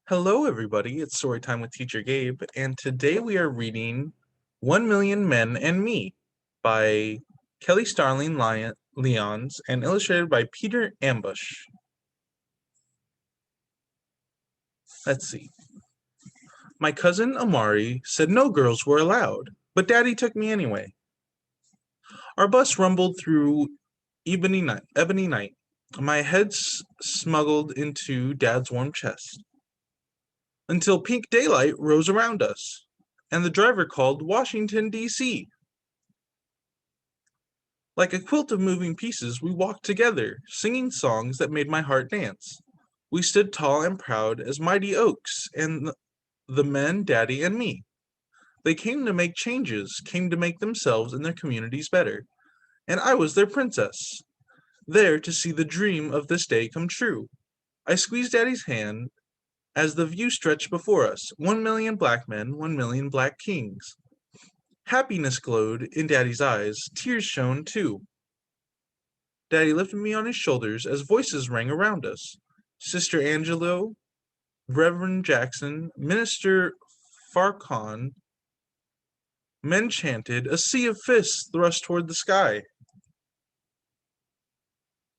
Hello, everybody. It's Storytime with Teacher Gabe, and today we are reading 1,000,000 Men and Me by Kelly Starling Lyons and illustrated by Peter Ambush. Let's see. My cousin Amari said no girls were allowed, but Daddy took me anyway. Our bus rumbled through ebony night. My head smuggled into Dad's warm chest until pink daylight rose around us, and the driver called Washington, D.C. Like a quilt of moving pieces, we walked together, singing songs that made my heart dance. We stood tall and proud as mighty oaks, and the men, Daddy, and me. They came to make changes, came to make themselves and their communities better. And I was their princess, there to see the dream of this day come true. I squeezed Daddy's hand as the view stretched before us, 1,000,000 black men, 1,000,000 black kings. Happiness glowed in Daddy's eyes, tears shone too. Daddy lifted me on his shoulders as voices rang around us. Sister Angelo, Reverend Jackson, Minister Farcon, men chanted, a sea of fists thrust toward the sky.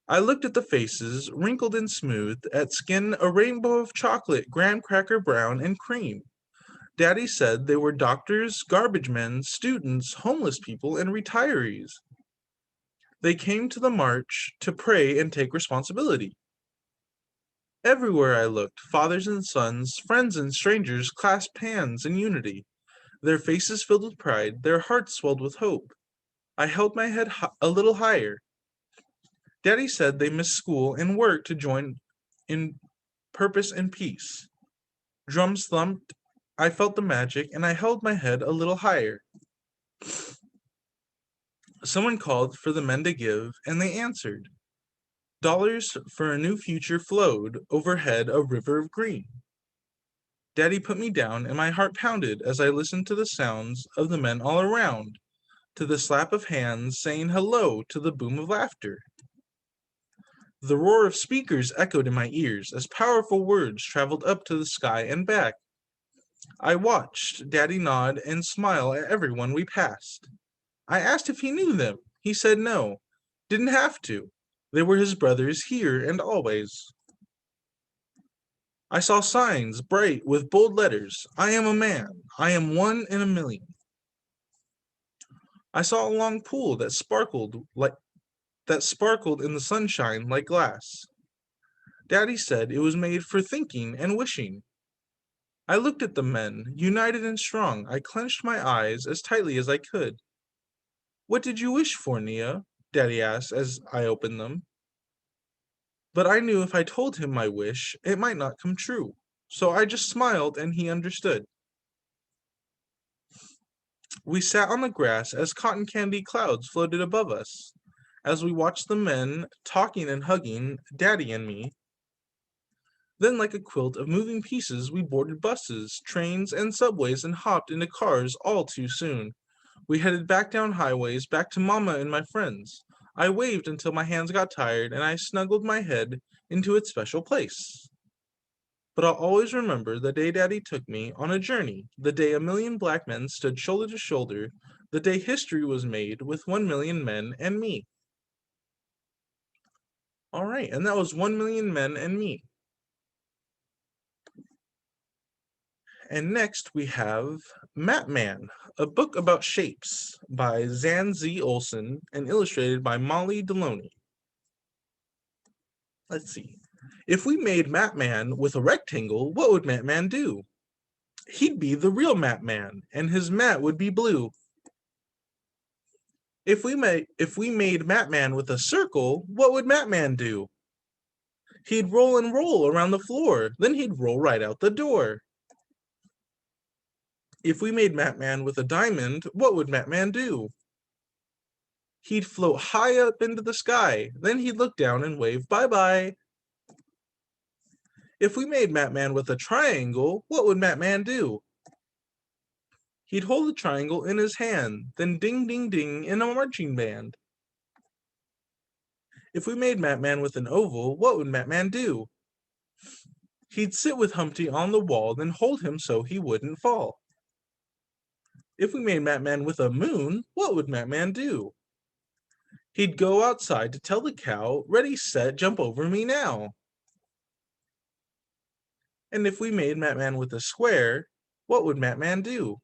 I looked at the faces, wrinkled and smooth, at skin a rainbow of chocolate, graham cracker brown, and cream. Daddy said they were doctors, garbage men, students, homeless people, and retirees. They came to the march to pray and take responsibility. Everywhere I looked, fathers and sons, friends and strangers clasped hands in unity, their faces filled with pride, their hearts swelled with hope. I held my head a little higher. Daddy said they missed school and work to join in purpose and peace. Drums thumped, I felt the magic, and I held my head a little higher. Someone called for the men to give, and they answered. Dollars for a new future flowed overhead a river of green. Daddy put me down, and my heart pounded as I listened to the sounds of the men all around, to the slap of hands saying hello, to the boom of laughter. The roar of speakers echoed in my ears as powerful words traveled up to the sky and back. I watched Daddy nod and smile at everyone we passed. I asked if he knew them. He said no. Didn't have to. They were his brothers here and always. I saw signs bright with bold letters. I am a man. I am 1 in 1,000,000. I saw a long pool that sparkled in the sunshine like glass. Daddy said it was made for thinking and wishing. I looked at the men, united and strong. I clenched my eyes as tightly as I could. What did you wish for, Nia? Daddy asked as I opened them. But I knew if I told him my wish, it might not come true. So I just smiled and he understood. We sat on the grass as cotton candy clouds floated above us. As we watched the men talking and hugging, Daddy and me. Then, like a quilt of moving pieces, we boarded buses, trains, and subways and hopped into cars all too soon. We headed back down highways, back to Mama and my friends. I waved until my hands got tired, and I snuggled my head into its special place. But I'll always remember the day Daddy took me on a journey, the day 1,000,000 black men stood shoulder to shoulder, the day history was made with 1,000,000 men and me. All right, and that was 1,000,000 Men and Me. And next we have Map Man, a book about shapes by Zan Z. Olsen and illustrated by Molly Delaney. Let's see. If we made Map Man with a rectangle, what would Map Man do? He'd be the real Map Man, and his mat would be blue. If we made Map Man with a circle, what would Map Man do? He'd roll and roll around the floor, then he'd roll right out the door. If we made Map Man with a diamond, what would Map Man do? He'd float high up into the sky, then he'd look down and wave bye-bye. If we made Map Man with a triangle, what would Map Man do? He'd hold the triangle in his hand, then ding ding ding in a marching band. If we made Map Man with an oval, what would Map Man do? He'd sit with Humpty on the wall, then hold him so he wouldn't fall. If we made Matman with a moon, what would Matman do? He'd go outside to tell the cow, ready, set, jump over me now. And if we made Matman with a square, what would Matman do?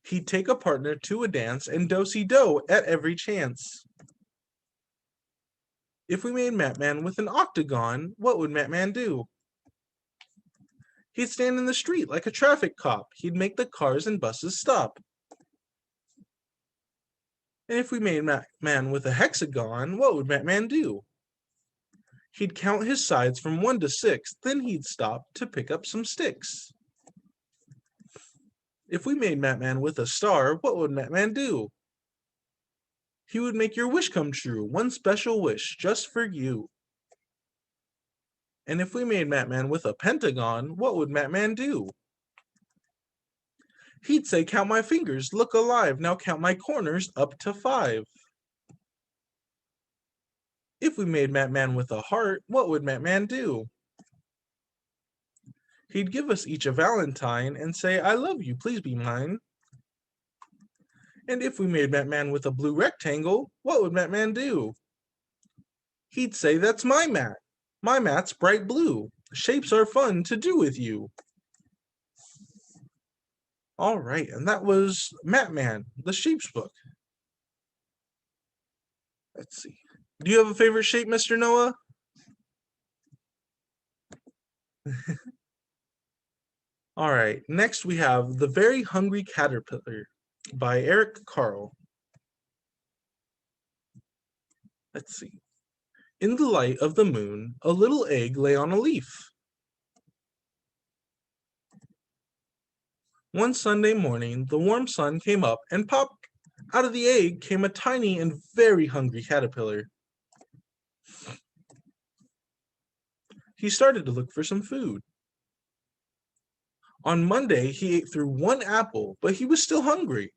He'd take a partner to a dance and do-si-do at every chance. If we made Matman with an octagon, what would Matman do? He'd stand in the street like a traffic cop. He'd make the cars and buses stop. And if we made Matman with a hexagon, what would Matman do? He'd count his sides from 1 to 6, then he'd stop to pick up some sticks. If we made Matman with a star, what would Matman do? He would make your wish come true, one special wish just for you. And if we made Matman with a pentagon, what would Matman do? He'd say, count my fingers, look alive, now count my corners up to 5. If we made Matman with a heart, what would Matman do? He'd give us each a valentine and say, I love you, please be mine. And if we made Matman with a blue rectangle, what would Matman do? He'd say, that's my mat. My mat's bright blue. Shapes are fun to do with you. All right, and that was Matman, the Shapes book. Let's see. Do you have a favorite shape, Mr. Noah? All right, next we have The Very Hungry Caterpillar by Eric Carle. Let's see. In the light of the moon, a little egg lay on a leaf. One Sunday morning, the warm sun came up, and pop, out of the egg came a tiny and very hungry caterpillar. He started to look for some food. On Monday, he ate through 1 apple, but he was still hungry.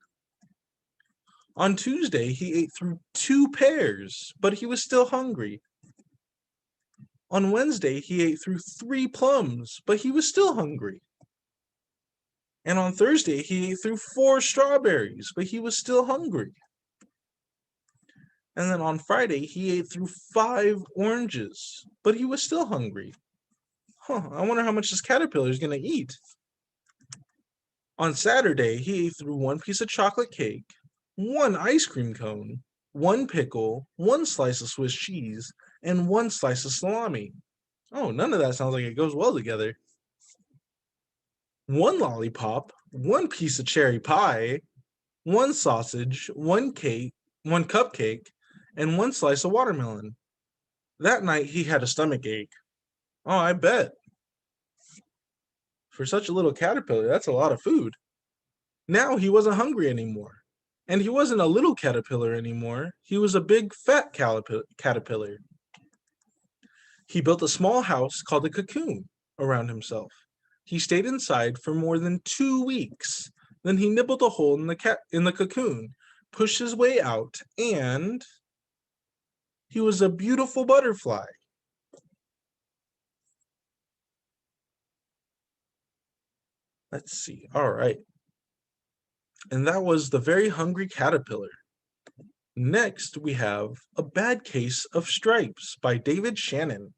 On Tuesday, he ate through 2 pears, but he was still hungry. On Wednesday, he ate through 3 plums, but he was still hungry. And on Thursday, he ate through 4 strawberries, but he was still hungry. And then on Friday, he ate through 5 oranges, but he was still hungry. I wonder how much this caterpillar is going to eat. On Saturday, he ate through 1 piece of chocolate cake, 1 ice cream cone, 1 pickle, 1 slice of Swiss cheese, and 1 slice of salami. Oh, none of that sounds like it goes well together. 1 lollipop, 1 piece of cherry pie, 1 sausage, 1 cake, 1 cupcake, and 1 slice of watermelon. That night he had a stomach ache. Oh, I bet. For such a little caterpillar, that's a lot of food. Now he wasn't hungry anymore. And he wasn't a little caterpillar anymore. He was a big, fat caterpillar. He built a small house called a cocoon around himself. He stayed inside for more than 2 weeks. Then he nibbled a hole in the cocoon, pushed his way out, and he was a beautiful butterfly. Let's see. All right. And that was The Very Hungry Caterpillar. Next, we have A Bad Case of Stripes by David Shannon.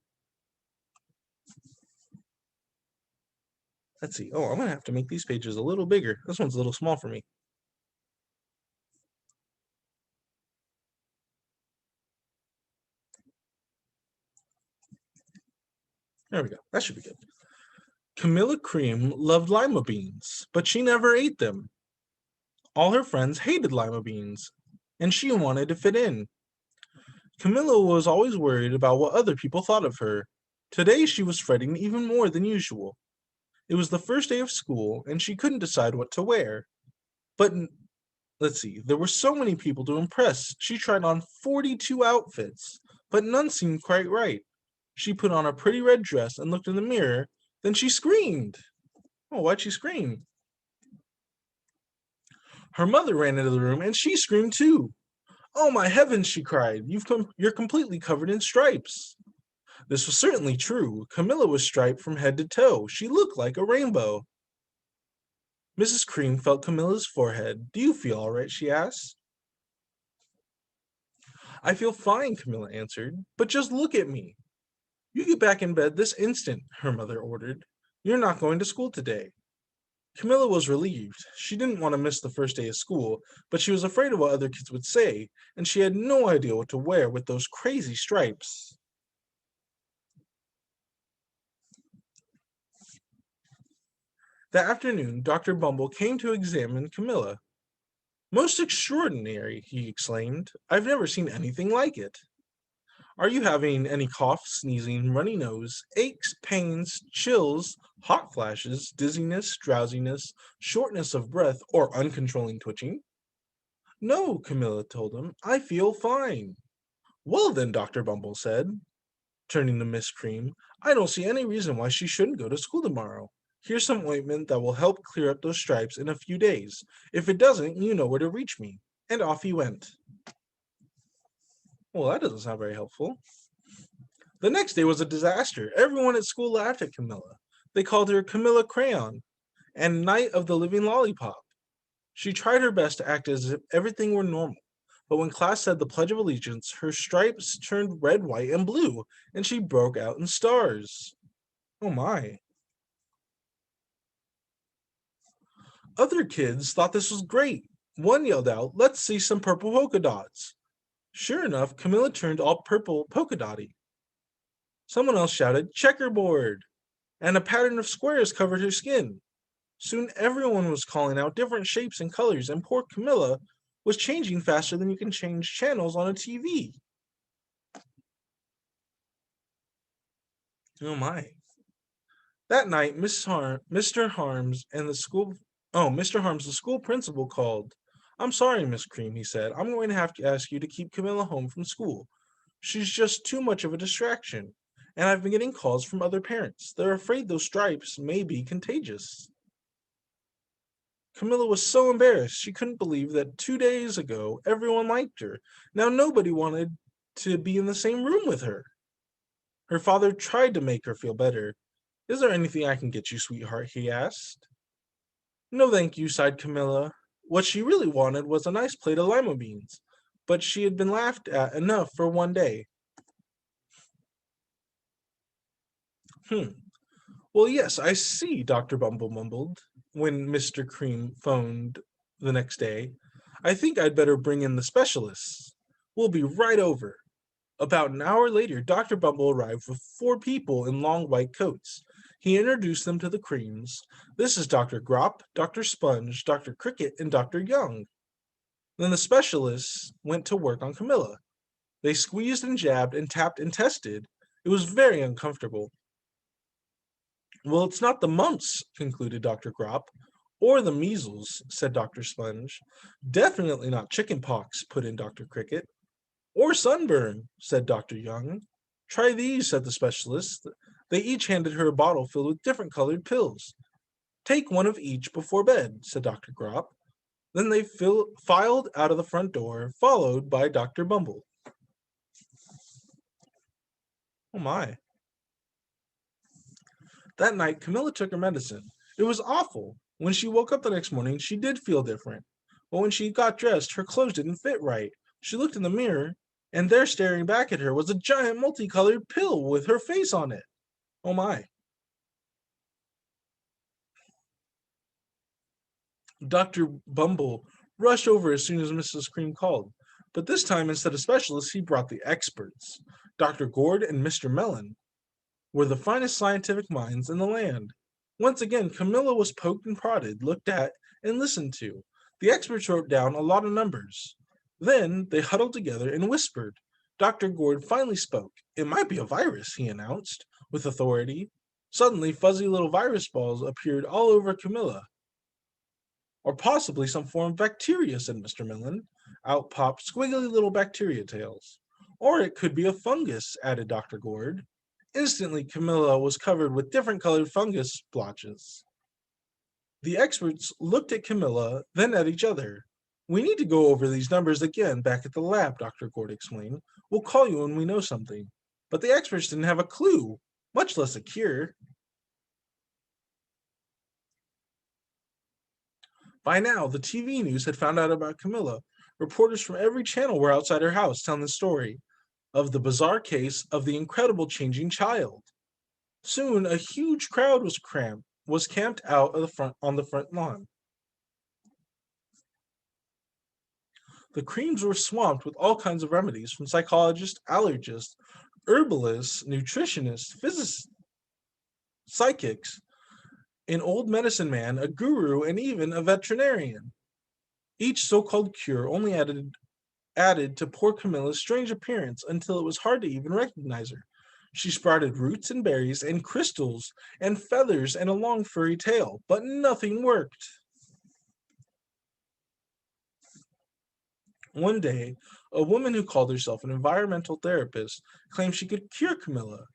Let's see. Oh, I'm going to have to make these pages a little bigger. This one's a little small for me. There we go. That should be good. Camilla Cream loved lima beans, but she never ate them. All her friends hated lima beans, and she wanted to fit in. Camilla was always worried about what other people thought of her. Today she was fretting even more than usual. It was the first day of school, and she couldn't decide what to wear. But let's see, there were so many people to impress. She tried on 42 outfits, but none seemed quite right. She put on a pretty red dress and looked in the mirror. Then she screamed. Oh, why'd she scream? Her mother ran into the room and she screamed too. Oh my heavens, she cried. You're completely covered in stripes. This was certainly true. Camilla was striped from head to toe. She looked like a rainbow. Mrs. Cream felt Camilla's forehead. Do you feel all right? She asked. I feel fine, Camilla answered. But just look at me. You get back in bed this instant, her mother ordered. You're not going to school today. Camilla was relieved. She didn't want to miss the first day of school, but she was afraid of what other kids would say, and she had no idea what to wear with those crazy stripes. That afternoon, Dr. Bumble came to examine Camilla. Most extraordinary, he exclaimed. I've never seen anything like it. Are you having any cough, sneezing, runny nose, aches, pains, chills, hot flashes, dizziness, drowsiness, shortness of breath, or uncontrolling twitching? No, Camilla told him. I feel fine. Well then, Dr. Bumble said, turning to Miss Cream, I don't see any reason why she shouldn't go to school tomorrow. Here's some ointment that will help clear up those stripes in a few days. If it doesn't, you know where to reach me. And off he went. Well, that doesn't sound very helpful. The next day was a disaster. Everyone at school laughed at Camilla. They called her Camilla Crayon and Knight of the Living Lollipop. She tried her best to act as if everything were normal, but when class said the Pledge of Allegiance, her stripes turned red, white, and blue, and she broke out in stars. Oh my. Other kids thought this was great. One yelled out, let's see some purple polka dots. Sure enough, Camilla turned all purple polka dotty. Someone else shouted, checkerboard, and a pattern of squares covered her skin. Soon everyone was calling out different shapes and colors, and poor Camilla was changing faster than you can change channels on a TV. Oh my. That night, Mr. Harms, the school principal called. I'm sorry, Miss Cream, he said. I'm going to have to ask you to keep Camilla home from school. She's just too much of a distraction. And I've been getting calls from other parents. They're afraid those stripes may be contagious. Camilla was so embarrassed. She couldn't believe that 2 days ago everyone liked her. Now nobody wanted to be in the same room with her. Her father tried to make her feel better. Is there anything I can get you, sweetheart? He asked. No, thank you, sighed Camilla. What she really wanted was a nice plate of lima beans, but she had been laughed at enough for one day. Well, yes, I see, Dr. Bumble mumbled when Mr. Cream phoned the next day. I think I'd better bring in the specialists. We'll be right over. About an hour later, Dr. Bumble arrived with 4 people in long white coats. He introduced them to the Creams. This is Dr. Grop, Dr. Sponge, Dr. Cricket, and Dr. Young. Then the specialists went to work on Camilla. They squeezed and jabbed and tapped and tested. It was very uncomfortable. Well, it's not the mumps, concluded Dr. Grop. Or the measles, said Dr. Sponge. Definitely not chicken pox, put in Dr. Cricket. Or sunburn, said Dr. Young. Try these, said the specialist. They each handed her a bottle filled with different colored pills. Take one of each before bed, said Dr. Grop. Then they filed out of the front door, followed by Dr. Bumble. Oh my. That night, Camilla took her medicine. It was awful. When she woke up the next morning, she did feel different. But when she got dressed, her clothes didn't fit right. She looked in the mirror, and there staring back at her was a giant multicolored pill with her face on it. Oh my. Dr. Bumble rushed over as soon as Mrs. Cream called. But this time, instead of specialists, he brought the experts. Dr. Gord and Mr. Mellon were the finest scientific minds in the land. Once again, Camilla was poked and prodded, looked at, and listened to. The experts wrote down a lot of numbers. Then they huddled together and whispered. Dr. Gord finally spoke. It might be a virus, he announced, with authority. Suddenly, fuzzy little virus balls appeared all over Camilla. Or possibly some form of bacteria, said Mr. Mellon. Out popped squiggly little bacteria tails. Or it could be a fungus, added Dr. Gord. Instantly, Camilla was covered with different colored fungus splotches. The experts looked at Camilla, then at each other. We need to go over these numbers again back at the lab, Dr. Gord explained. We'll call you when we know something. But the experts didn't have a clue, much less a cure. By now, the TV news had found out about Camilla. Reporters from every channel were outside her house telling the story of the bizarre case of the incredible changing child. Soon, a huge crowd was camped out of the front on the front lawn. The creams were swamped with all kinds of remedies from psychologists, allergists, herbalists, nutritionists, physicists, psychics, an old medicine man, a guru, and even a veterinarian. Each so-called cure only added to poor Camilla's strange appearance until it was hard to even recognize her. She sprouted roots and berries and crystals and feathers and a long furry tail, but nothing worked. One day, a woman who called herself an environmental therapist claimed she could cure Camilla.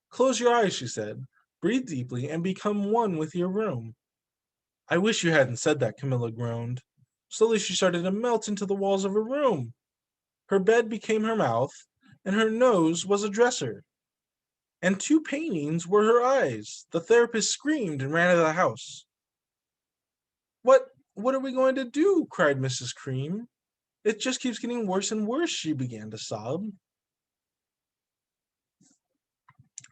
Close your eyes, she said. Breathe deeply and become one with your room. I wish you hadn't said that, Camilla groaned. Slowly she started to melt into the walls of her room. Her bed became her mouth, and her nose was a dresser. And two paintings were her eyes. The therapist screamed and ran out of the house. What are we going to do? Cried Mrs. Cream. It just keeps getting worse and worse, she began to sob.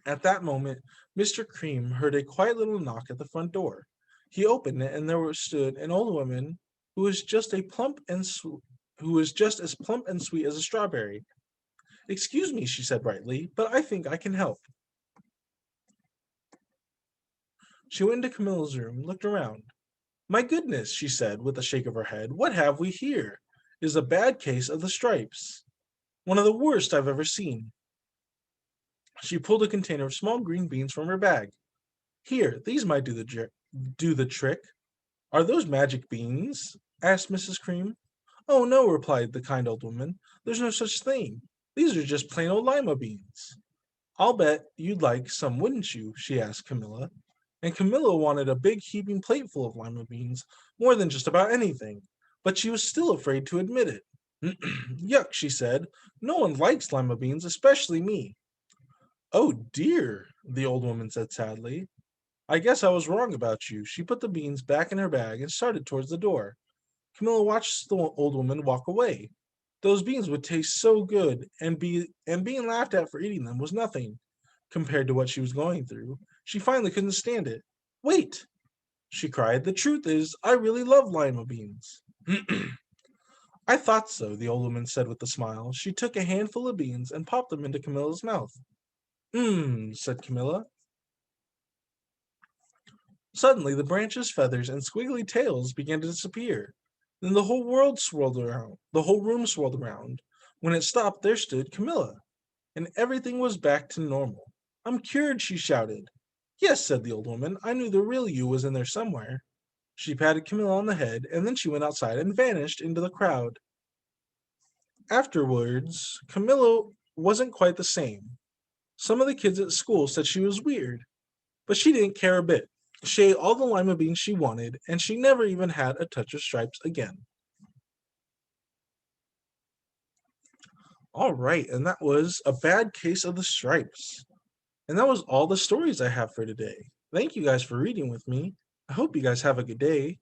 At that moment, Mr. Cream heard a quiet little knock at the front door. He opened it, and there stood an old woman who was just as plump and sweet as a strawberry. Excuse me, she said brightly, but I think I can help. She went into Camilla's room, looked around. My goodness, she said with a shake of her head, what have we here? It is a bad case of the stripes. One of the worst I've ever seen. She pulled a container of small green beans from her bag. Here, these might do the trick. Are those magic beans? Asked Mrs. Cream. Oh, no, replied the kind old woman. There's no such thing. These are just plain old lima beans. I'll bet you'd like some, wouldn't you? She asked Camilla. And Camilla wanted a big heaping plate full of lima beans more than just about anything, but she was still afraid to admit it. Yuck, she said. No one likes lima beans, especially me. Oh dear, the old woman said sadly. I guess I was wrong about you. She put the beans back in her bag and started towards the door. Camilla watched the old woman walk away. Those beans would taste so good, and being laughed at for eating them was nothing compared to what she was going through. She finally couldn't stand it. Wait, she cried. The truth is, I really love lima beans. I thought so, the old woman said with a smile. She took a handful of beans and popped them into Camilla's mouth. Said Camilla. Suddenly, the branches, feathers, and squiggly tails began to disappear. Then the whole world swirled around. The whole room swirled around. When it stopped, there stood Camilla, and everything was back to normal. I'm cured, she shouted. Yes, said the old woman. I knew the real you was in there somewhere. She patted Camilla on the head, and then she went outside and vanished into the crowd. Afterwards, Camilla wasn't quite the same. Some of the kids at school said she was weird, but she didn't care a bit. She ate all the lima beans she wanted, and she never even had a touch of stripes again. All right, and that was A Bad Case of the Stripes. And that was all the stories I have for today. Thank you guys for reading with me. I hope you guys have a good day.